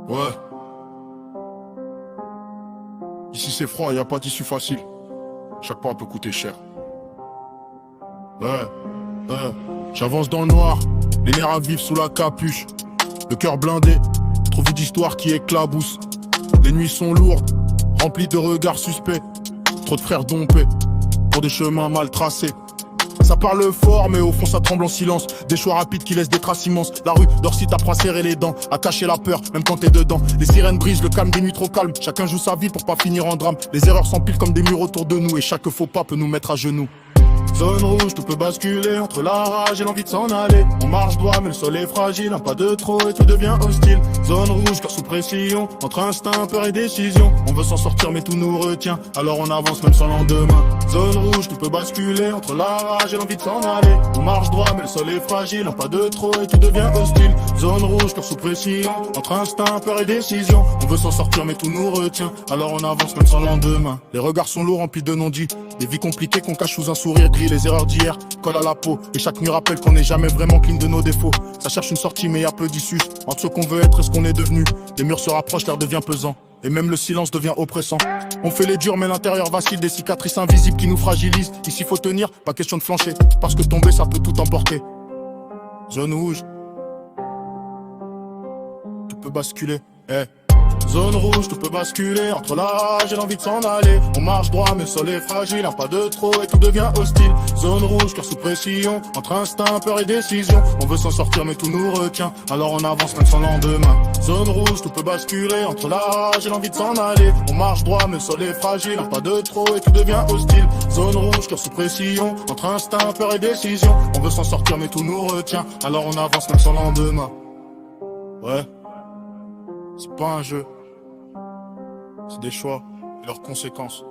Ouais. Ici c'est froid, y a pas d'issue facile. Chaque pas peut coûter cher. Ouais, ouais. J'avance dans le noir, les nerfs à vif sous la capuche. Le cœur blindé, trop vite d'histoires qui éclaboussent. Les nuits sont lourdes, remplies de regards suspects. Trop de frères dompés, pour des chemins mal tracés. Ça parle fort mais au fond ça tremble en silence. Des choix rapides qui laissent des traces immenses. La rue d'Orsi t'apprend à serrer les dents, à cacher la peur même quand t'es dedans. Les sirènes brisent le calme des nuits trop calmes. Chacun joue sa vie pour pas finir en drame. Les erreurs s'empilent comme des murs autour de nous. Et chaque faux pas peut nous mettre à genoux. Zone rouge, tout peut basculer entre la rage et l'envie de s'en aller. On marche droit mais le sol est fragile, un pas de trop et tout devient hostile. Zone rouge, cœur sous pression, entre instinct, peur et décision. On veut s'en sortir mais tout nous retient, alors on avance même sans lendemain. Zone rouge, tout peut basculer entre la rage et l'envie de s'en aller. On marche droit mais le sol est fragile, un pas de trop et tout devient hostile. Zone rouge, cœur sous pression, entre instinct, peur et décision. On veut s'en sortir mais tout nous retient, alors on avance même sans lendemain. Les regards sont lourds remplis de non-dits, des vies compliquées qu'on cache sous un sourire gris. Les erreurs d'hier collent à la peau, et chaque nuit rappelle qu'on n'est jamais vraiment clean de nos défauts. Ça cherche une sortie mais y a peu d'issue, entre ce qu'on veut être et ce qu'on est devenu. Les murs se rapprochent, l'air devient pesant, et même le silence devient oppressant. On fait les durs mais l'intérieur vacille, des cicatrices invisibles qui nous fragilisent. Ici faut tenir, pas question de flancher, parce que tomber ça peut tout emporter. Zone rouge, tout peut basculer, eh. Zone rouge, tout peut basculer entre la rage et l'envie de s'en aller. On marche droit mais le sol est fragile, un pas de trop et tout devient hostile. Zone rouge, cœur sous pression, entre instinct, peur et décision. On veut s'en sortir mais tout nous retient, alors on avance même sans lendemain. Zone rouge, tout peut basculer entre la rage et l'envie de s'en aller. On marche droit mais le sol est fragile, un pas de trop et tout devient hostile. Zone rouge, cœur sous pression, entre instinct, peur et décision. On veut s'en sortir mais tout nous retient, alors on avance même sans lendemain. Ouais, c'est pas un jeu, c'est des choix et leurs conséquences.